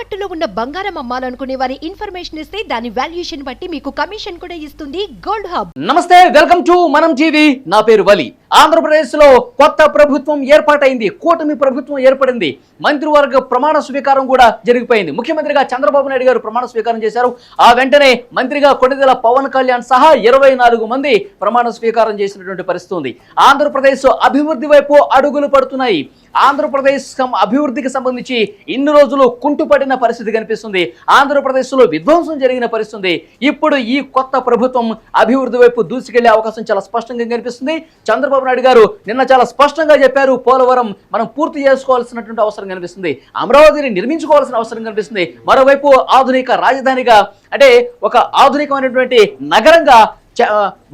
తాకట్టులో ఉన్న బంగారం అమ్మాలనుకునే వారి ఇన్ఫర్మేషన్ ఇస్తే దాని వాల్యుయేషన్ బట్టి మీకు కమిషన్ కూడా ఇస్తుంది గోల్డ్ హబ్. నమస్తే, వెల్కమ్ టు మనం టీవీ. నా పేరు వలి. ఆంధ్రప్రదేశ్ లో కొత్త ప్రభుత్వం ఏర్పాటైంది. కూటమి ప్రభుత్వం ఏర్పడింది. మంత్రివర్గ ప్రమాణ స్వీకారం కూడా జరిగిపోయింది. ముఖ్యమంత్రిగా చంద్రబాబు నాయుడు గారు ప్రమాణ స్వీకారం చేశారు. ఆ వెంటనే మంత్రిగా కొణిదెల పవన్ కళ్యాణ్ సహా 24 మంది ప్రమాణ స్వీకారం చేసినటువంటి పరిస్థితి ఉంది. ఆంధ్రప్రదేశ్ అభివృద్ధి వైపు అడుగులు పడుతున్నాయి. ఆంధ్రప్రదేశ్ అభివృద్ధికి సంబంధించి ఇన్ని రోజులు కుంటుపడిన పరిస్థితి కనిపిస్తుంది. ఆంధ్రప్రదేశ్లో విధ్వంసం జరిగిన పరిస్థితి. ఇప్పుడు ఈ కొత్త ప్రభుత్వం అభివృద్ధి వైపు దూసుకెళ్లే అవకాశం చాలా స్పష్టంగా కనిపిస్తుంది. చంద్రబాబు నాయుడు గారు నిన్న చాలా స్పష్టంగా చెప్పారు, పోలవరం మనం పూర్తి చేసుకోవాల్సినటువంటి అవసరం కనిపిస్తుంది, అమరావతిని నిర్మించుకోవాల్సిన అవసరం కనిపిస్తుంది. మరోవైపు ఆధునిక రాజధానిగా అంటే ఒక ఆధునికమైనటువంటి నగరంగా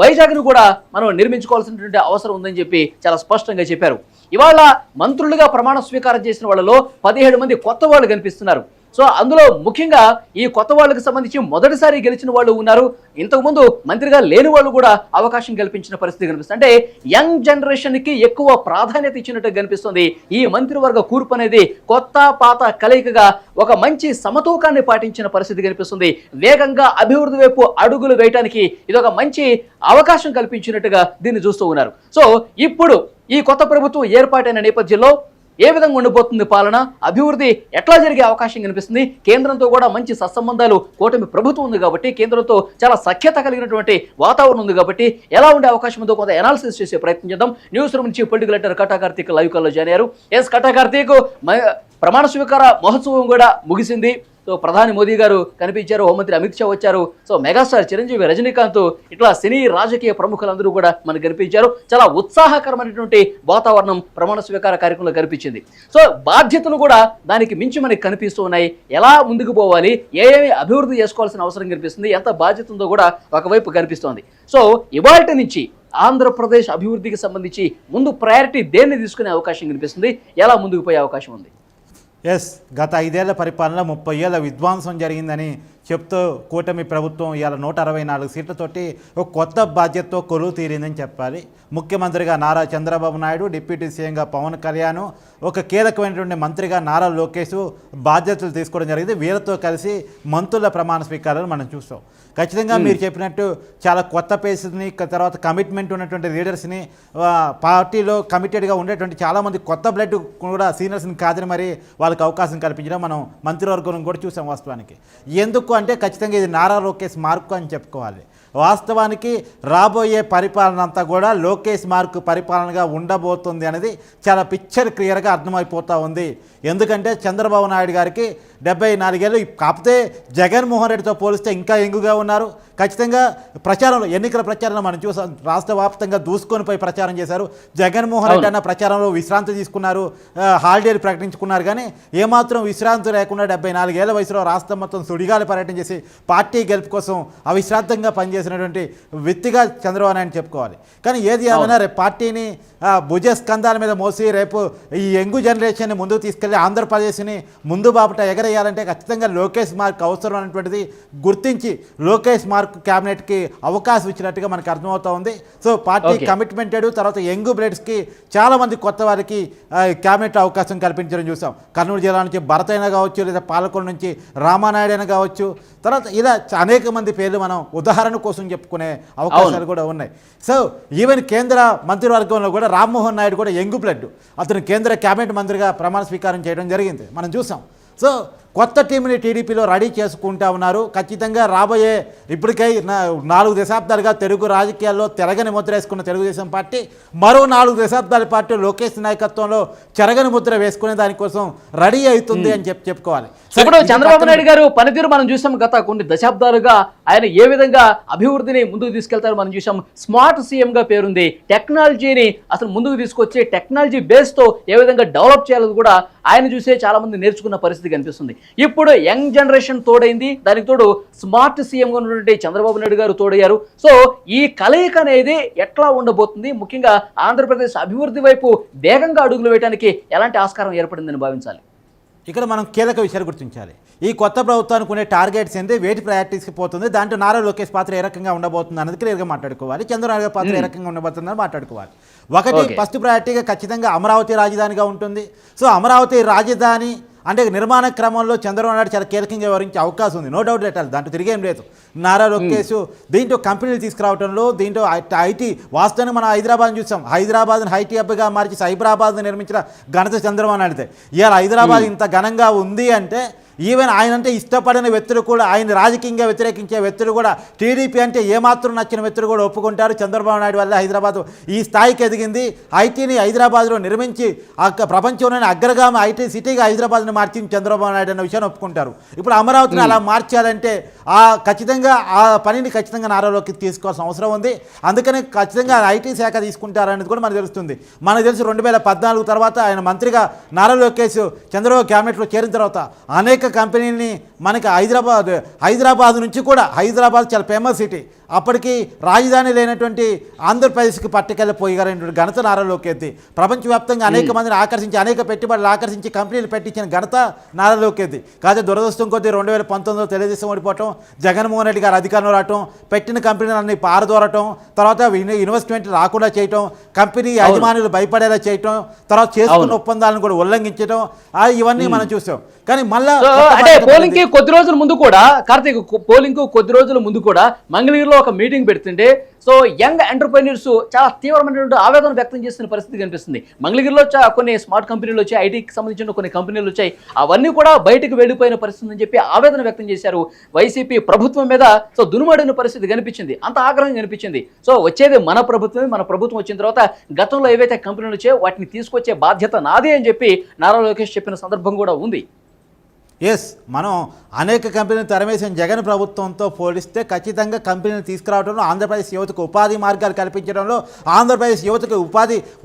వైజాగ్ను కూడా మనం నిర్మించుకోవాల్సినటువంటి అవసరం ఉందని చెప్పి చాలా స్పష్టంగా చెప్పారు. ఇవాళ మంత్రులుగా ప్రమాణ స్వీకారం చేసిన వాళ్ళలో 17 మంది కొత్త వాళ్ళు కనిపిస్తున్నారు. సో అందులో ముఖ్యంగా ఈ కొత్త వాళ్ళకి సంబంధించి మొదటిసారి గెలిచిన వాళ్ళు ఉన్నారు. ఇంతకుముందు మంత్రిగా లేని వాళ్ళు కూడా అవకాశం కల్పించిన పరిస్థితి కనిపిస్తుంది. అంటే యంగ్ జనరేషన్కి ఎక్కువ ప్రాధాన్యత ఇచ్చినట్టు కనిపిస్తుంది. ఈ మంత్రివర్గ కూర్పు అనేది కొత్త పాత కలయికగా ఒక మంచి సమతూకాన్ని పాటించిన పరిస్థితి కనిపిస్తుంది. వేగంగా అభివృద్ధి వైపు అడుగులు వేయడానికి ఇది ఒక మంచి అవకాశం కల్పించినట్టుగా దీన్ని చూస్తూ ఉన్నారు. సో ఇప్పుడు ఈ కొత్త ప్రభుత్వం ఏర్పాటైన నేపథ్యంలో ఏ విధంగా ఉండిపోతుంది పాలన, అభివృద్ధి ఎట్లా జరిగే అవకాశం కనిపిస్తుంది? కేంద్రంతో కూడా మంచి సత్సంబంధాలు కూటమి ప్రభుత్వం ఉంది కాబట్టి, కేంద్రంతో చాలా సఖ్యత కలిగినటువంటి వాతావరణం ఉంది కాబట్టి ఎలా ఉండే అవకాశం ఉందో కొంత అనాలిసిస్ చేసే ప్రయత్నం చేద్దాం. న్యూస్ రూమ్ నుంచి పొలిటికల్ ఎడిటర్ కటా కార్తీక్ లైవ్ కాల్లో జాయిన్ అయ్యారు. కటా కార్తీక్, ప్రమాణ స్వీకార మహోత్సవం కూడా ముగిసింది. సో ప్రధాని మోదీ గారు కనిపించారు, హోంమంత్రి అమిత్ షా వచ్చారు. సో మెగాస్టార్ చిరంజీవి, రజనీకాంత్, ఇట్లా సినీ రాజకీయ ప్రముఖులందరూ కూడా మనకు కనిపించారు. చాలా ఉత్సాహకరమైనటువంటి వాతావరణం ప్రమాణ స్వీకార కార్యక్రమంలో కనిపించింది. సో బాధ్యతలు కూడా దానికి మించి మనకి కనిపిస్తూ ఉన్నాయి. ఎలా ముందుకు పోవాలి, ఏమేమి అభివృద్ధి చేసుకోవాల్సిన అవసరం కనిపిస్తుంది, ఎంత బాధ్యత ఉందో కూడా ఒకవైపు కనిపిస్తోంది. సో ఇవాల్టి నుంచి ఆంధ్రప్రదేశ్ అభివృద్ధికి సంబంధించి ముందు ప్రయారిటీ దేన్ని తీసుకునే అవకాశం కనిపిస్తుంది, ఎలా ముందుకు పోయే అవకాశం ఉంది? గత 5 ఏళ్ల పరిపాలన 30 ఏళ్ల విధ్వంసం జరిగిందని చెప్తూ కూటమి ప్రభుత్వం ఇవాళ 164 సీట్లతోటి ఒక కొత్త బాధ్యతతో కొలువు తీరిందని చెప్పాలి. ముఖ్యమంత్రిగా నారా చంద్రబాబు నాయుడు, డిప్యూటీ సీఎంగా పవన్ కళ్యాణ్, ఒక కీలకమైనటువంటి మంత్రిగా నారా లోకేష్ బాధ్యతలు తీసుకోవడం జరిగింది. వీళ్ళతో కలిసి మంత్రుల ప్రమాణ స్వీకారాలు మనం చూస్తాం. ఖచ్చితంగా మీరు చెప్పినట్టు చాలా కొత్త పేస్ని, తర్వాత కమిట్మెంట్ ఉన్నటువంటి లీడర్స్ని, పార్టీలో కమిటెడ్గా ఉండేటువంటి చాలామంది కొత్త బ్లడ్ కూడా సీనియర్స్ని కాదని మరి వాళ్ళకి అవకాశం కల్పించడం మనం మంత్రివర్గం కూడా చూసాం. వాస్తవానికి ఎందుకు అంటే ఖచ్చితంగా ఇది నారా లోకేష్ మార్కు అని చెప్పుకోవాలి. వాస్తవానికి రాబోయే పరిపాలన అంతా కూడా లోకేష్ మార్కు పరిపాలనగా ఉండబోతుంది అనేది చాలా పిక్చర్ క్లియర్గా అర్థమైపోతూ ఉంది. ఎందుకంటే చంద్రబాబు నాయుడు గారికి 74 ఏళ్ళు, కాకపోతే జగన్మోహన్ రెడ్డితో పోలిస్తే ఇంకా యంగుగా ఉన్నారు. ఖచ్చితంగా ప్రచారంలో, ఎన్నికల ప్రచారంలో మనం చూసాం, రాష్ట్ర వ్యాప్తంగా దూసుకొని పోయి ప్రచారం చేశారు. జగన్మోహన్ రెడ్డి అన్న ప్రచారంలో విశ్రాంతి తీసుకున్నారు, హాలిడేలు ప్రకటించుకున్నారు. కానీ ఏమాత్రం విశ్రాంతి లేకుండా 74 ఏళ్ల వయసులో రాష్ట్రం మొత్తం సుడిగాలి పర్యటన చేసి పార్టీ గెలుపు కోసం అవిశ్రాంతంగా పనిచేసినటువంటి వ్యక్తిగా చంద్రబాబు నాయుడు చెప్పుకోవాలి. కానీ ఏది ఏమైనా రేపు పార్టీని భుజస్కంధాల మీద మోసి రేపు ఈ యంగ్ జనరేషన్ని ముందుకు తీసుకెళ్లి ఆంధ్రప్రదేశ్ని ముందు బాపట ఎగరేయాలంటే ఖచ్చితంగా లోకేష్ మార్క్ అవసరం అనేటువంటిది గుర్తించి లోకేష్ మార్క్ క్యాబినెట్కి అవకాశం ఇచ్చినట్టుగా మనకు అర్థమవుతూ ఉంది. సో పార్టీ కమిట్మెంటెడ్, తర్వాత యంగ్ బ్లడ్స్కి చాలామంది కొత్త వారికి క్యాబినెట్ అవకాశం కల్పించడం చూసాం. కర్నూలు జిల్లా నుంచి భరత్ అయినా కావచ్చు, లేదా పాలకొండ నుంచి రామానాయుడు అయినా కావచ్చు, తర్వాత ఇలా అనేక మంది పేర్లు మనం ఉదాహరణ కోసం చెప్పుకునే అవకాశాలు కూడా ఉన్నాయి. సో ఈవెన్ కేంద్ర మంత్రివర్గంలో కూడా రామ్మోహన్ నాయుడు కూడా యంగ్ బ్లడ్, అతను కేంద్ర క్యాబినెట్ మంత్రిగా ప్రమాణ స్వీకారం చేయడం జరిగింది, మనం చూసాం. సో కొత్త టీంని టీడీపీలో రెడీ చేసుకుంటా ఉన్నారు. ఖచ్చితంగా రాబోయే ఇప్పటికై 4 దశాబ్దాలుగా తెలుగు రాజకీయాల్లో తెరగని ముద్ర వేసుకున్న తెలుగుదేశం పార్టీ మరో 4 దశాబ్దాల పార్టీ లోకేష్ నాయకత్వంలో చెరగని ముద్ర వేసుకునే దానికోసం రెడీ అవుతుంది అని చెప్పుకోవాలి. ఇప్పుడు చంద్రబాబు నాయుడు గారు పనితీరు మనం చూసాం. గత కొన్ని దశాబ్దాలుగా ఆయన ఏ విధంగా అభివృద్ధిని ముందుకు తీసుకెళ్తారో మనం చూసాం. స్మార్ట్ సీఎంగా పేరుంది. టెక్నాలజీని అసలు ముందుకు తీసుకొచ్చి టెక్నాలజీ బేస్తో ఏ విధంగా డెవలప్ చేయాలని కూడా ఆయన చూసే చాలా మంది నేర్చుకున్న పరిస్థితి కనిపిస్తుంది. ఇప్పుడు యంగ్ జనరేషన్ తోడైంది, దానికి తోడు స్మార్ట్ సీఎంగా ఉన్నటువంటి చంద్రబాబు నాయుడు గారు తోడయ్యారు. సో ఈ కలయిక అనేది ఎట్లా ఉండబోతుంది, ముఖ్యంగా ఆంధ్రప్రదేశ్ అభివృద్ధి వైపు వేగంగా అడుగులు వేయడానికి ఎలాంటి ఆస్కారం ఏర్పడిందని భావించాలి? ఇక్కడ మనం కీలక విషయాలు గుర్తించాలి. ఈ కొత్త ప్రభుత్వానికి ఉండే టార్గెట్స్ ఏంటి, వేటి ప్రయారిటీస్కి పోతుంది, దాంట్లో నారా లోకేష్ పాత్ర ఏ రకంగా ఉండబోతుంది అన్నది క్లియర్గా మాట్లాడుకోవాలి. చంద్రబాబు నాయుడు పాత్ర ఏ రకంగా ఉండబోతుందని మాట్లాడుకోవాలి. ఒకటి, ఫస్ట్ ప్రయారిటీగా ఖచ్చితంగా అమరావతి రాజధానిగా ఉంటుంది. సో అమరావతి రాజధాని అంటే నిర్మాణ క్రమంలో చంద్రబాబు నాయుడు చాలా కీలకంగా వ్యవహరించే అవకాశం ఉంది, నో డౌట్ లెటర్, దాంట్లో తిరిగేం లేదు. నారా లోకేష్ దీంట్లో కంపెనీలు తీసుకురావడంలో, దీంట్లో ఐటీ వాస్తవానికి మనం హైదరాబాద్ చూసాం, హైదరాబాద్ని ఐటీ హబ్గా మార్చి సైబరాబాద్ని నిర్మించిన ఘనత చంద్రబాబు నాయుడుదే. ఇవాళ హైదరాబాద్ ఇంత ఘనంగా ఉంది అంటే ఈవెన్ ఆయన అంటే ఇష్టపడిన వ్యక్తులు కూడా, ఆయన రాజకీయంగా వ్యతిరేకించే వ్యక్తులు కూడా, టీడీపీ అంటే ఏమాత్రం నచ్చిన వ్యక్తులు కూడా ఒప్పుకుంటారు. చంద్రబాబు నాయుడు వల్ల హైదరాబాద్ ఈ స్థాయికి ఎదిగింది. ఐటీని హైదరాబాద్లో నిర్మించి ప్రపంచంలోని అగ్రగామి ఐటీ సిటీగా హైదరాబాద్ని మార్చింది చంద్రబాబు నాయుడు అన్న విషయాన్ని ఒప్పుకుంటారు. ఇప్పుడు అమరావతిని అలా మార్చాలంటే ఖచ్చితంగా ఆ పనిని ఖచ్చితంగా నారాలోకి తీసుకోవాల్సిన అవసరం ఉంది. అందుకని ఖచ్చితంగా ఐటీ శాఖ తీసుకుంటారనేది కూడా మనకు తెలుస్తుంది. మనకు తెలుసు 2014 తర్వాత ఆయన మంత్రిగా నారా లోకేష్ చంద్రబాబు క్యాబినెట్లో చేరిన తర్వాత అనేక కంపెనీని మనకి హైదరాబాద్ నుంచి కూడా, హైదరాబాద్ చాలా ఫేమస్ సిటీ, అప్పటికి రాజధాని లేనటువంటి ఆంధ్రప్రదేశ్కి పట్టుకెళ్ళిపోయారనేటువంటి ఘనత నారా లోకేష్. ప్రపంచవ్యాప్తంగా అనేక మందిని ఆకర్షించి, అనేక పెట్టుబడులు ఆకర్షించి కంపెనీలు పెట్టించిన ఘనత నారా లోకేష్. కాకపోతే దురదృష్టం కొద్దీ 2019లో తెలుగుదేశం ఓడిపోవటం, జగన్మోహన్ రెడ్డి గారు అధికారంలో రావటం, పెట్టిన కంపెనీలన్నీ పారదోరటం, తర్వాత ఇన్వెస్ట్మెంట్ రాకుండా చేయటం, కంపెనీ యజమానులు భయపడేలా చేయటం, తర్వాత చేసుకున్న ఒప్పందాలను కూడా ఉల్లంఘించడం, ఇవన్నీ మనం చూసాం. కానీ మళ్ళా అంటే పోలింగ్ కి కొద్ది రోజుల ముందు కూడా, కార్తీక్ పోలింగ్ కు కొద్ది రోజుల ముందు కూడా మంగళగిరిలో ఒక మీటింగ్ పెడుతుంటే సో యంగ్ ఎంటర్ప్రైనర్స్ చాలా తీవ్రమైనటువంటి ఆవేదన వ్యక్తం చేస్తున్న పరిస్థితి కనిపిస్తుంది. మంగళగిరిలో కొన్ని స్మార్ట్ కంపెనీలు వచ్చాయి, ఐటీకి సంబంధించిన కొన్ని కంపెనీలు వచ్చాయి, అవన్నీ కూడా బయటకు వెళ్ళిపోయిన పరిస్థితి అని చెప్పి ఆవేదన వ్యక్తం చేశారు. వైసీపీ ప్రభుత్వం మీద సో దునుమాడిన పరిస్థితి కనిపించింది, అంత ఆగ్రహం కనిపించింది. సో వచ్చేది మన ప్రభుత్వమే, మన ప్రభుత్వం వచ్చిన తర్వాత గతంలో ఏవైతే కంపెనీలు వచ్చాయో వాటిని తీసుకొచ్చే బాధ్యత నాదే అని చెప్పి నారా లోకేష్ చెప్పిన సందర్భం కూడా ఉంది. ఎస్, మనం అనేక కంపెనీలు తరమేసిన జగన్ ప్రభుత్వంతో పోలిస్తే ఖచ్చితంగా కంపెనీలు తీసుకురావడంలో, ఆంధ్రప్రదేశ్ యువతకు ఉపాధి మార్గాలు కల్పించడంలో, ఆంధ్రప్రదేశ్ యువతకు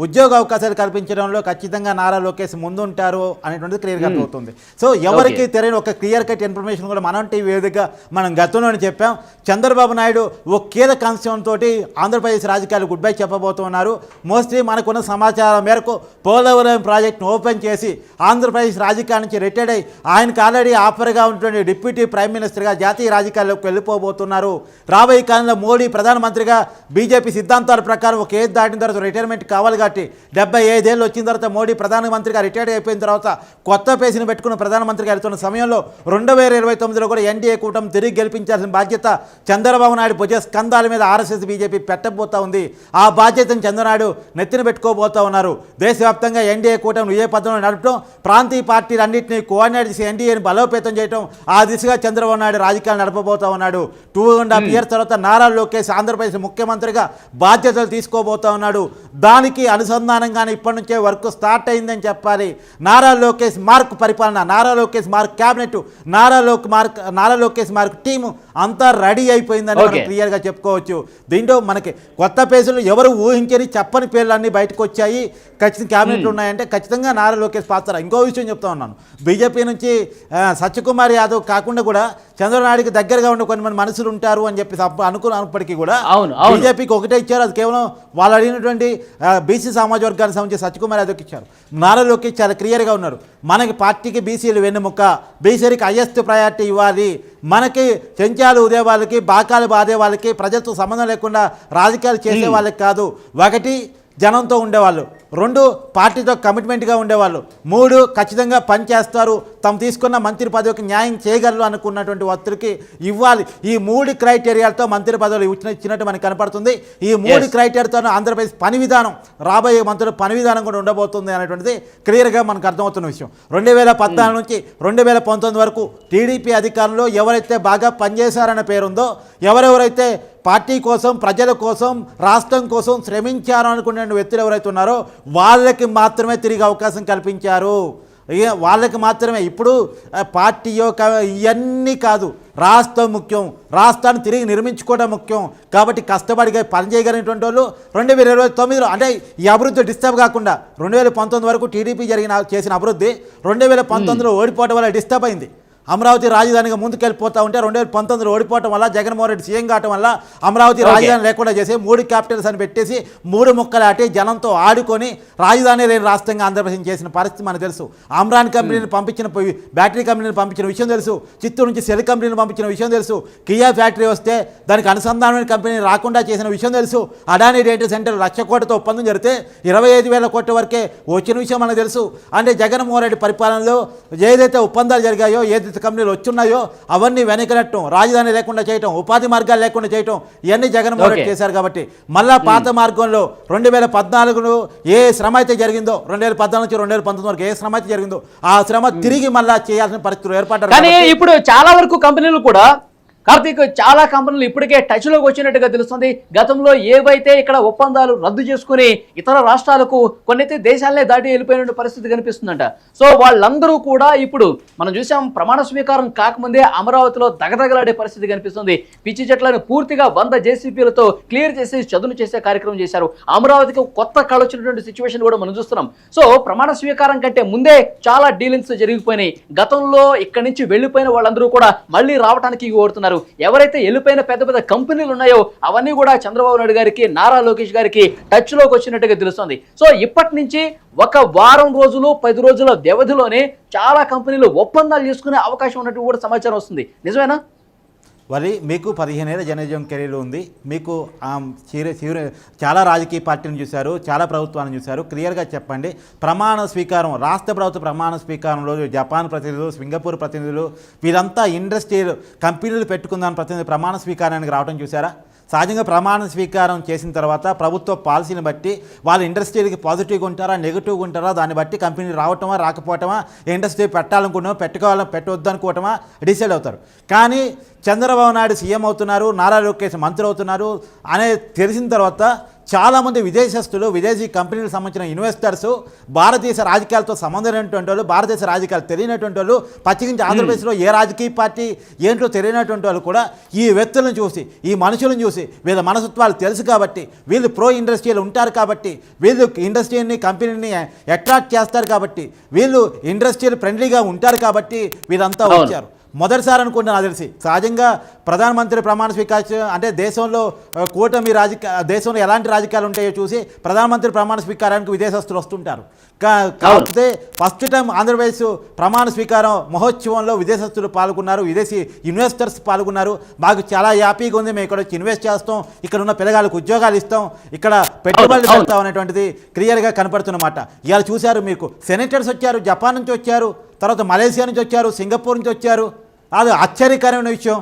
ఉద్యోగ అవకాశాలు కల్పించడంలో ఖచ్చితంగా నారా లోకేష్ ముందుంటారు అనేటువంటిది క్లియర్గా అవుతుంది. సో ఎవరికి తెలియని ఒక క్లియర్ కట్ ఇన్ఫర్మేషన్ కూడా మనం టీవీ వేదికగా మనం గతంలోనే చెప్పాం. చంద్రబాబు నాయుడు ఒక కీలక అంశం తోటి ఆంధ్రప్రదేశ్ రాజకీయాలు గుడ్ బై చెప్పబోతున్నారు. మోస్ట్లీ మనకున్న సమాచారం మేరకు పోలవరం ప్రాజెక్ట్ను ఓపెన్ చేసి ఆంధ్రప్రదేశ్ రాజకీయాల నుంచి రిటైర్డ్ అయ్యి ఆయనకు ఆల్రెడీ ఆఫర్గా ఉన్నటువంటి డిప్యూటీ ప్రైమ్ మినిస్టర్గా జాతీయ రాజకీయాల్లోకి వెళ్ళిపోబోతున్నారు. రాబోయే కాలంలో మోడీ ప్రధానమంత్రిగా బీజేపీ సిద్ధాంతాల ప్రకారం ఒక ఏజ్ దాటిన తర్వాత రిటైర్మెంట్ కావాలి కాబట్టి 75 ఏళ్ళు వచ్చిన తర్వాత మోడీ ప్రధానమంత్రిగా రిటైర్డ్ అయిపోయిన తర్వాత కొత్త పేసిని పెట్టుకున్న ప్రధానమంత్రిగా వెళ్తున్న సమయంలో 2029లో కూడా ఎన్డీఏ కూటమి తిరిగి గెలిపించాల్సిన బాధ్యత చంద్రబాబు నాయుడు భుజ స్కంధాల మీద ఆర్ఎస్ఎస్ బీజేపీ పెట్టబోతా ఉంది. ఆ బాధ్యతను చంద్రనాయుడు నెత్తిన పెట్టుకోబోతా ఉన్నారు. దేశవ్యాప్తంగా ఎన్డీఏ కూటమి ఏ పద్ధతిలో నడపడం, ప్రాంతీయ పార్టీలన్నింటినీ కోఆర్డినేట్ చేసి ఎన్డీఏని బలోపేతం చేయడం, ఆ దిశగా చంద్రబాబు నాయుడు రాజకీయాలు నడపబోతా ఉన్నాడు. 2.5 years తర్వాత నారా లోకేష్ ఆంధ్రప్రదేశ్ ముఖ్యమంత్రిగా బాధ్యతలు తీసుకోబోతా ఉన్నాడు. దానికి అనుసంధానంగానే ఇప్పటి నుంచే వర్క్ స్టార్ట్ అయిందని చెప్పాలి. నారా లోకేష్ మార్క్ పరిపాలన, Nara Lokesh mark cabinet, Nara Lokesh mark team అంతా రెడీ అయిపోయిందని మనం క్లియర్గా చెప్పుకోవచ్చు. దీంట్లో మనకి కొత్త పేజీలు ఎవరు ఊహించని చెప్పని పేర్లన్నీ బయటకు వచ్చాయి. ఖచ్చితంగా క్యాబినెట్లు ఉన్నాయంటే ఖచ్చితంగా నారా లోకేష్ పాత్ర. ఇంకో విషయం చెప్తా ఉన్నాను, బీజేపీ నుంచి సత్యకుమార్ యాదవ్ కాకుండా కూడా చంద్రబాబు నాయుడికి దగ్గరగా ఉండే కొంతమంది మనుషులు ఉంటారు అని చెప్పి అనుకున్నప్పటికీ కూడా బీజేపీకి ఒకటే ఇచ్చారు. అది కేవలం వాళ్ళు అడిగినటువంటి బీసీ సమాజ వర్గానికి సంబంధించి సత్యకుమార్ యాదవ్కి ఇచ్చారు. నారా లోకేష్ చాలా క్లియర్గా ఉన్నారు, మనకి పార్టీకి బీసీలు వెన్నెముక, బీసీలకి హైయెస్ట్ ప్రయారిటీ ఇవ్వాలి, మనకి చెంచాలు ఉదే వాళ్ళకి, బాకాలు బాదే వాళ్ళకి, ప్రజలతో సంబంధం లేకుండా రాజకీయాలు చేసే వాళ్ళకి కాదు. ఒకటి జనంతో ఉండేవాళ్ళు, 2 పార్టీతో కమిట్మెంట్గా ఉండేవాళ్ళు, 3 ఖచ్చితంగా పనిచేస్తారు, తాము తీసుకున్న మంత్రి పదవికి న్యాయం చేయగలరు అనుకున్నటువంటి వ్యక్తులకి ఇవ్వాలి. ఈ 3 క్రైటీరియాలతో మంత్రి పదవులు ఇచ్చినట్టు మనకు కనపడుతుంది. ఈ 3 క్రైటీరియాతో ఆంధ్రప్రదేశ్ పని విధానం, రాబోయే మంత్రుల పని విధానం కూడా ఉండబోతుంది అనేటువంటిది క్లియర్గా మనకు అర్థమవుతున్న విషయం. 2014 నుంచి 2019 వరకు టీడీపీ అధికారంలో ఎవరైతే బాగా పనిచేశారన్న పేరుందో, ఎవరెవరైతే పార్టీ కోసం, ప్రజల కోసం, రాష్ట్రం కోసం శ్రమించారు అనుకునే వ్యక్తులు ఎవరైతే ఉన్నారో వాళ్ళకి మాత్రమే తిరిగి అవకాశం కల్పించారు. వాళ్ళకి మాత్రమే. ఇప్పుడు పార్టీ ఇవన్నీ కాదు, రాష్ట్రం ముఖ్యం, రాష్ట్రాన్ని తిరిగి నిర్మించుకోవడం ముఖ్యం. కాబట్టి కష్టపడిగా పనిచేయగలిగినటువంటి వాళ్ళు 2029లో అంటే ఈ అభివృద్ధి డిస్టర్బ్ కాకుండా 2019 వరకు టీడీపీ చేసిన అభివృద్ధి 2019లో ఓడిపోవడం వల్ల డిస్టర్బ్ అయింది. అమరావతి రాజధానిగా ముందుకెళ్ళిపోతూ ఉంటే 2019 ఓడిపోవటం వల్ల జగన్మోహన్ రెడ్డి సీఎం కావటం వల్ల అమరావతి రాజధాని లేకుండా చేసి 3 క్యాపిటల్స్ అని పెట్టేసి 3 ముక్కలాటి జనంతో ఆడుకొని రాజధాని లేని రాష్ట్రంగా ఆంధ్రప్రదేశ్ చేసిన పరిస్థితి మనకు తెలుసు. ఆమ్రాన్ కంపెనీని పంపించిన బ్యాటరీ కంపెనీని పంపించిన విషయం తెలుసు. చిత్తూరు నుంచి సెల్ కంపెనీని పంపించిన విషయం తెలుసు. కియా ఫ్యాక్టరీ వస్తే దానికి అనుసంధానమైన కంపెనీ రాకుండా చేసిన విషయం తెలుసు. అడానీ డేటా సెంటర్ 1,00,000 కోట్లతో ఒప్పందం జరిగితే 25,000 కోట్ల వరకే వచ్చిన విషయం మనకు తెలుసు. అంటే జగన్మోహన్ రెడ్డి పరిపాలనలో ఏదైతే ఒప్పందాలు జరిగాయో, ఏదైతే కంపెనీలు వచ్చున్నాయో అవన్నీ వెనకనట్టం, రాజధాని లేకుండా చేయటం, ఉపాధి మార్గాలు లేకుండా చేయటం, ఇవన్నీ జగన్మోహన్ రెడ్డి చేశారు. కాబట్టి మళ్ళా పాత మార్గంలో 2014 ఏ శ్రమ అయితే జరిగిందో, 2014 నుంచి 2019 వరకు ఏ శ్రమ అయితే జరిగిందో ఆ శ్రమ తిరిగి మళ్ళా చేయాల్సిన పరిస్థితులు ఏర్పడ్డారు. కానీ ఇప్పుడు చాలా వరకు కంపెనీలు కూడా కార్తీక్, చాలా కంపెనీలు ఇప్పటికే టచ్లోకి వచ్చినట్టుగా తెలుస్తుంది. గతంలో ఏవైతే ఇక్కడ ఒప్పందాలు రద్దు చేసుకుని ఇతర రాష్ట్రాలకు కొన్నైతే దేశాలనే దాటి వెళ్ళిపోయిన పరిస్థితి కనిపిస్తుందంట. సో వాళ్ళందరూ కూడా ఇప్పుడు మనం చూసాం, ప్రమాణ స్వీకారం కాకముందే అమరావతిలో దగదగలాడే పరిస్థితి కనిపిస్తుంది. పిచ్చి చెట్లను పూర్తిగా 100 జేసీపీలతో క్లియర్ చేసి చదును చేసే కార్యక్రమం చేశారు. అమరావతికి కొత్త కళ వచ్చినటువంటి సిచ్యువేషన్ కూడా మనం చూస్తున్నాం. సో ప్రమాణ స్వీకారం కంటే ముందే చాలా డీలింగ్స్ జరిగిపోయినాయి. గతంలో ఇక్కడి నుంచి వెళ్ళిపోయిన వాళ్ళందరూ కూడా మళ్ళీ రావడానికి ఓడుతున్నారు. ఎవరైతే వెళ్ళిపోయిన పెద్ద పెద్ద కంపెనీలు ఉన్నాయో అవన్నీ కూడా చంద్రబాబు నాయుడు గారికి, నారా లోకేష్ గారికి టచ్ లోకి వచ్చినట్టుగా తెలుస్తుంది. సో ఇప్పటి నుంచి ఒక వారం రోజులు 10 రోజుల వ్యవధిలోనే చాలా కంపెనీలు ఒప్పందాలు చేసుకునే అవకాశం ఉన్నట్టు కూడా సమాచారం వస్తుంది. నిజమేనా? మరి మీకు 15 ఏళ్ళ జర్నలిజం కెరీర్ ఉంది. మీకు చాలా రాజకీయ పార్టీలను చూశారు, చాలా ప్రభుత్వాలను చూశారు. క్లియర్గా చెప్పండి, ప్రమాణ స్వీకారం, రాష్ట్ర ప్రభుత్వ ప్రమాణ స్వీకారంలో జపాన్ ప్రతినిధులు, సింగపూర్ ప్రతినిధులు, వీరంతా ఇండస్ట్రియల్ కంపెనీలు పెట్టుకుందాని ప్రతినిధి ప్రమాణ స్వీకారానికి రావడం చూసారా? సహజంగా ప్రమాణ స్వీకారం చేసిన తర్వాత ప్రభుత్వ పాలసీని బట్టి వాళ్ళు ఇండస్ట్రీకి పాజిటివ్గా ఉంటారా, నెగిటివ్గా ఉంటారా, దాన్ని బట్టి కంపెనీ రావటమా రాకపోవటమా, ఇండస్ట్రీ పెట్టాలనుకుంటామా, పెట్టవద్దు అనుకోవటమా డిసైడ్ అవుతారు. కానీ చంద్రబాబు నాయుడు సీఎం అవుతున్నారు, నారా లోకేష్ మంత్రి అవుతున్నారు అనేది తెలిసిన తర్వాత చాలామంది విదేశస్తులు, విదేశీ కంపెనీలకు సంబంధించిన ఇన్వెస్టర్స్, భారతదేశ రాజకీయాలతో సంబంధం లేనటువంటి వాళ్ళు, భారతదేశ రాజకీయాలు తెలియనటువంటి వాళ్ళు, ప్రత్యేకించి ఆంధ్రప్రదేశ్లో ఏ రాజకీయ పార్టీ ఏంటో తెలియనటువంటి వాళ్ళు కూడా ఈ వ్యక్తులను చూసి, ఈ మనుషులను చూసి, వీళ్ళ మనస్తత్వాలు తెలుసు కాబట్టి, వీళ్ళు ప్రో ఇండస్ట్రీలు ఉంటారు కాబట్టి, వీళ్ళు ఇండస్ట్రీని కంపెనీని అట్రాక్ట్ చేస్తారు కాబట్టి, వీళ్ళు ఇండస్ట్రియల్ ఫ్రెండ్లీగా ఉంటారు కాబట్టి వీళ్ళంతా వచ్చారు. మొదటిసారి అనుకుంటే నాకు తెలిసి సహజంగా ప్రధానమంత్రి ప్రమాణ స్వీకారం అంటే దేశంలో కూటమి దేశంలో ఎలాంటి రాజకీయాలు ఉంటాయో చూసి ప్రధానమంత్రి ప్రమాణ స్వీకారానికి విదేశస్తులు వస్తుంటారు. కాకపోతే ఫస్ట్ టైం ఆంధ్రప్రదేశ్ ప్రమాణ స్వీకారం మహోత్సవంలో విదేశస్తులు పాల్గొన్నారు, విదేశీ ఇన్వెస్టర్స్ పాల్గొన్నారు. మాకు చాలా హ్యాపీగా ఉంది, మేము ఇక్కడ వచ్చి ఇన్వెస్ట్ చేస్తాం, ఇక్కడ ఉన్న పిల్లగాళ్ళకు ఉద్యోగాలు ఇస్తాం, ఇక్కడ పెట్టుబడులు పెడతాం అనేటువంటిది క్లియర్గా కనపడుతున్నమాట. ఇవాళ చూశారు, మీకు సెనేటర్స్ వచ్చారు, జపాన్ నుంచి వచ్చారు, తర్వాత మలేసియా నుంచి వచ్చారు, సింగపూర్ నుంచి వచ్చారు. అది ఆశ్చర్యకరమైన విషయం.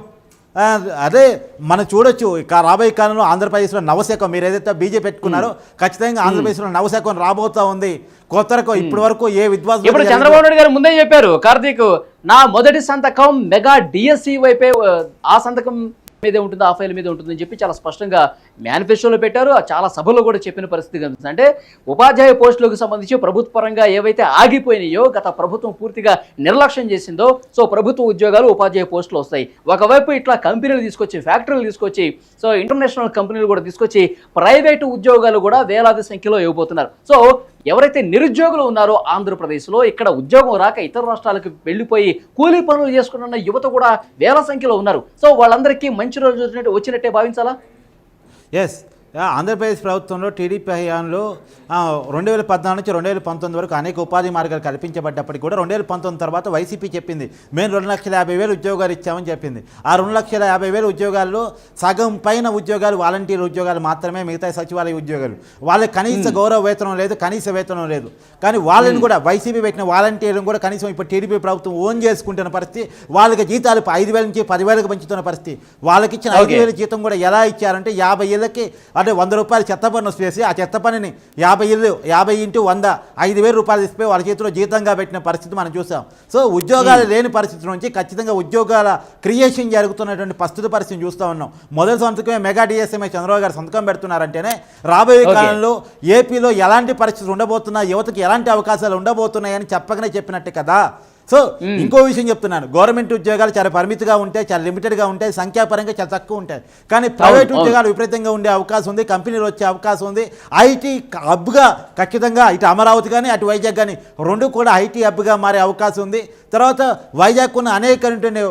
అదే మనం చూడొచ్చు, రాబోయే కాలంలో ఆంధ్రప్రదేశ్లో నవశకం, మీరు ఏదైతే బీజేపీ పెట్టుకున్నారో ఖచ్చితంగా ఆంధ్రప్రదేశ్లో నవశకం రాబోతా ఉంది. కొత్త రకం. ఇప్పటి వరకు ఏ విద్వాంసం, ఇప్పుడు చంద్రబాబు నాయుడు గారు ముందే చెప్పారు, కార్తీక్ నా మొదటి సంతకం మెగా డిఎస్సి వైపే, ఆ సంతకం మీదే ఉంటుంది, ఆ ఫైల్ మీద ఉంటుందని చెప్పి చాలా స్పష్టంగా మేనిఫెస్టోలో పెట్టారు. చాలా సభలో కూడా చెప్పిన పరిస్థితి కనిపిస్తుంది. అంటే ఉపాధ్యాయ పోస్టులకు సంబంధించి ప్రభుత్వ పరంగా ఏవైతే ఆగిపోయినాయో, గత ప్రభుత్వం పూర్తిగా నిర్లక్ష్యం చేసిందో, సో ప్రభుత్వ ఉద్యోగాలు ఉపాధ్యాయ పోస్టులు వస్తాయి. ఒకవైపు ఇట్లా కంపెనీలు తీసుకొచ్చి, ఫ్యాక్టరీలు తీసుకొచ్చి, సో ఇంటర్నేషనల్ కంపెనీలు కూడా తీసుకొచ్చి ప్రైవేటు ఉద్యోగాలు కూడా వేలాది సంఖ్యలో ఇవ్వబోతున్నారు. సో ఎవరైతే నిరుద్యోగులు ఉన్నారో ఆంధ్రప్రదేశ్లో, ఇక్కడ ఉద్యోగం రాక ఇతర రాష్ట్రాలకు వెళ్ళిపోయి కూలీ పనులు చేసుకుంటున్న యువత కూడా వేల సంఖ్యలో ఉన్నారు. సో వాళ్ళందరికీ మంచి రోజు వచ్చినట్టే భావించాలా? ఎస్, ఆంధ్రప్రదేశ్ ప్రభుత్వంలో టీడీపీ హయాంలో 2014 నుంచి 2019 వరకు అనేక ఉపాధి మార్గాలు కల్పించబడ్డప్పటికీ కూడా 2019 తర్వాత వైసీపీ చెప్పింది మేము 2,50,000 ఉద్యోగాలు ఇచ్చామని చెప్పింది. ఆ 2,50,000 ఉద్యోగాల్లో సగం పైన ఉద్యోగాలు వాలంటీర్ ఉద్యోగాలు మాత్రమే, మిగతా సచివాలయ ఉద్యోగాలు. వాళ్ళకి కనీస గౌరవ వేతనం లేదు, కనీస వేతనం లేదు. కానీ వాళ్ళని కూడా వైసీపీ పెట్టిన వాలంటీర్లను కూడా కనీసం ఇప్పుడు టీడీపీ ప్రభుత్వం ఓన్ చేసుకుంటున్న పరిస్థితి. వాళ్ళకి జీతాలు 5,000 నుంచి 10,000కి పెంచుతున్న పరిస్థితి. వాళ్ళకి ఇచ్చిన 5,000 జీతం కూడా ఎలా ఇచ్చారంటే 50 ఏళ్ళకి అంటే 100 రూపాయలు చెత్త పన్ను చేసి ఆ చెత్త పనిని 50 ఇళ్ళు 50 ఇంటూ 100 5,000 రూపాయలు ఇస్తే వాళ్ళ చేతిలో జీతంగా పెట్టిన పరిస్థితి మనం చూసాం. సో ఉద్యోగాలు లేని పరిస్థితి నుంచి ఖచ్చితంగా ఉద్యోగాల క్రియేషన్ జరుగుతున్నటువంటి ప్రస్తుత పరిస్థితిని చూస్తూ ఉన్నాం. మొదటి సంతకమే మెగా డిఎస్ఎంఐ చంద్రబాబు గారు సంతకం పెడుతున్నారంటేనే రాబోయే కాలంలో ఏపీలో ఎలాంటి పరిస్థితులు ఉండబోతున్నాయి, యువతకి ఎలాంటి అవకాశాలు ఉండబోతున్నాయని చెప్పగానే చెప్పినట్టే కదా. సో ఇంకో విషయం చెప్తున్నాను, గవర్నమెంట్ ఉద్యోగాలు చాలా పరిమితిగా ఉంటాయి, చాలా లిమిటెడ్గా ఉంటాయి, సంఖ్యాపరంగా చాలా తక్కువ ఉంటాయి. కానీ ప్రైవేట్ ఉద్యోగాలు విపరీతంగా ఉండే అవకాశం ఉంది, కంపెనీలు వచ్చే అవకాశం ఉంది. ఐటీ హబ్గా ఖచ్చితంగా ఇటు అమరావతి కానీ అటు వైజాగ్ కానీ రెండు కూడా ఐటీ హబ్గా మారే అవకాశం ఉంది. తర్వాత వైజాగ్ ఉన్న అనేకటువంటి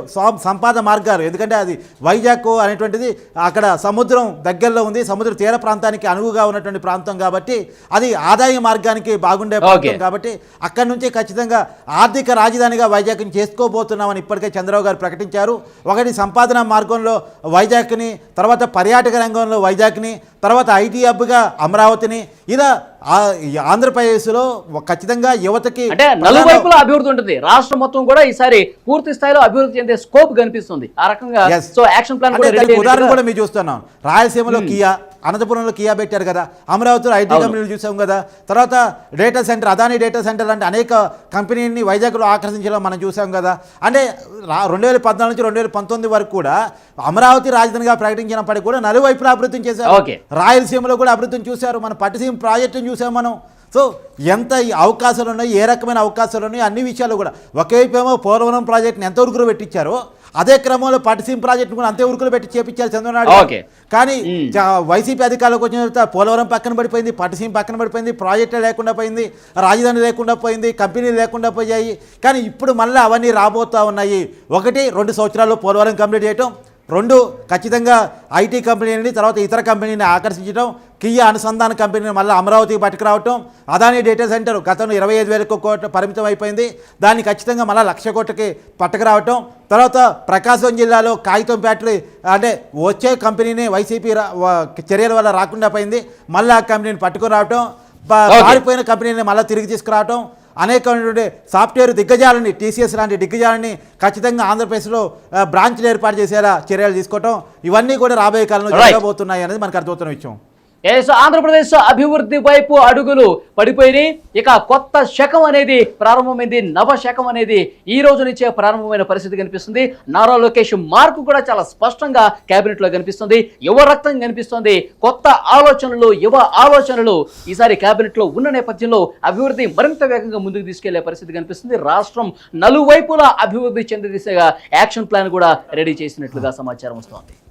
సంపాదన మార్గాలు, ఎందుకంటే అది వైజాగ్ అనేటువంటిది అక్కడ సముద్రం దగ్గరలో ఉంది, సముద్ర తీర ప్రాంతానికి అనువుగా ఉన్నటువంటి ప్రాంతం కాబట్టి అది ఆదాయ మార్గానికి బాగుండే ప్రాంతం కాబట్టి అక్కడి నుంచి ఖచ్చితంగా ఆర్థిక రాజధానిగా వైజాగ్ని చేసుకోబోతున్నామని ఇప్పటికే చంద్రబాబు గారు ప్రకటించారు. ఒకటి సంపాదన మార్గంలో వైజాగ్ని, తర్వాత పర్యాటక రంగంలో వైజాగ్ని, తర్వాత ఐటీ హబ్గా అమరావతిని, ఇలా ఆంధ్రప్రదేశ్లో ఖచ్చితంగా యువతకి అంటే నలువైపులా అభివృద్ధి ఉంటుంది. రాష్ట్రం మొత్తం కూడా ఈసారి పూర్తి స్థాయిలో అభివృద్ధి చెందే స్కోప్ కనిపిస్తుంది. ఆ రకంగా సో యాక్షన్ ప్లాన్ ఉదాహరణ కూడా మీరు చూస్తున్నాం. రాయలసీమలో కియా, అనంతపురంలో కియా పెట్టారు కదా, అమరావతిలో ఐటీ కంపెనీలు చూసాం కదా, తర్వాత data centre, Adani data centre లాంటి అనేక కంపెనీని వైజాగ్లో ఆకర్షించడం మనం చూసాం కదా. అంటే 2014 నుంచి 2019 వరకు కూడా అమరావతి రాజధానిగా ప్రకటించినప్పటికీ కూడా నలువైపులా అభివృద్ధిని చేశారు. రాయలసీమలో కూడా అభివృద్ధిని చూశారు, మన పట్టిసీమ ప్రాజెక్టును చూసాం మనం. సో ఎంత అవకాశాలు ఉన్నాయి, ఏ రకమైన అవకాశాలు ఉన్నాయి, అన్ని విషయాలు కూడా. ఒకవైపు ఏమో పోలవరం ప్రాజెక్టుని ఎంత ఉరుకులు పెట్టించారో అదే క్రమంలో పట్టిసీమ ప్రాజెక్టు కూడా అంతే ఉరుకులు పెట్టి చేపించారు చంద్రబాబు నాయుడు. కానీ వైసీపీ అధికారులకు వచ్చిన తర్వాత పోలవరం పక్కన పడిపోయింది, పట్టిసీమ పక్కన పడిపోయింది, ప్రాజెక్టులు లేకుండా పోయింది, రాజధాని లేకుండా పోయింది, కంపెనీలు లేకుండా పోయాయి. కానీ ఇప్పుడు మళ్ళీ అవన్నీ రాబోతూ ఉన్నాయి. 1-2 సంవత్సరాల్లో పోలవరం కంప్లీట్ చేయటం, 2 ఖచ్చితంగా ఐటీ కంపెనీని తర్వాత ఇతర కంపెనీని ఆకర్షించడం, కియా అనుసంధాన కంపెనీని మళ్ళీ అమరావతికి పట్టుకురావటం, అదానీ డేటా సెంటర్ గతంలో 25,000 కోట్ల పరిమితం అయిపోయింది, దాన్ని ఖచ్చితంగా మళ్ళీ 1,00,000 కోట్లకి పట్టుకురావటం, తర్వాత ప్రకాశం జిల్లాలో కాగితం ఫ్యాక్టరీ అంటే వచ్చే కంపెనీని వైసీపీ చర్యల వల్ల రాకుండా పోయింది, మళ్ళీ ఆ కంపెనీని పట్టుకురావటం, పారిపోయిన కంపెనీని మళ్ళీ తిరిగి తీసుకురావటం, అనేకమైనటువంటి సాఫ్ట్వేర్ దిగ్గజాలని, టీసీఎస్ లాంటి దిగ్గజాలని ఖచ్చితంగా ఆంధ్రప్రదేశ్లో బ్రాంచ్లు ఏర్పాటు చేసేలా చర్యలు తీసుకోవటం, ఇవన్నీ కూడా రాబోయే కాలంలో జరగబోతున్నాయి అనేది మనకు అర్థమవుతున్న విషయం. ఆంధ్రప్రదేశ్ అభివృద్ధి వైపు అడుగులు పడిపోయినాయి. ఇక కొత్త శకం అనేది ప్రారంభమైంది, నవ శకం అనేది ఈ రోజు నుంచే ప్రారంభమైన పరిస్థితి కనిపిస్తుంది. నారా లోకేష్ మార్కు కూడా చాలా స్పష్టంగా కేబినెట్ లో కనిపిస్తుంది. యువ రక్తం కనిపిస్తుంది, కొత్త ఆలోచనలు, యువ ఆలోచనలు ఈసారి కేబినెట్ లో ఉన్న నేపథ్యంలో అభివృద్ధి మరింత వేగంగా ముందుకు తీసుకెళ్లే పరిస్థితి కనిపిస్తుంది. రాష్ట్రం నలువైపులా అభివృద్ధి చెందే దిశగా యాక్షన్ ప్లాన్ కూడా రెడీ చేసినట్లుగా సమాచారం వస్తోంది.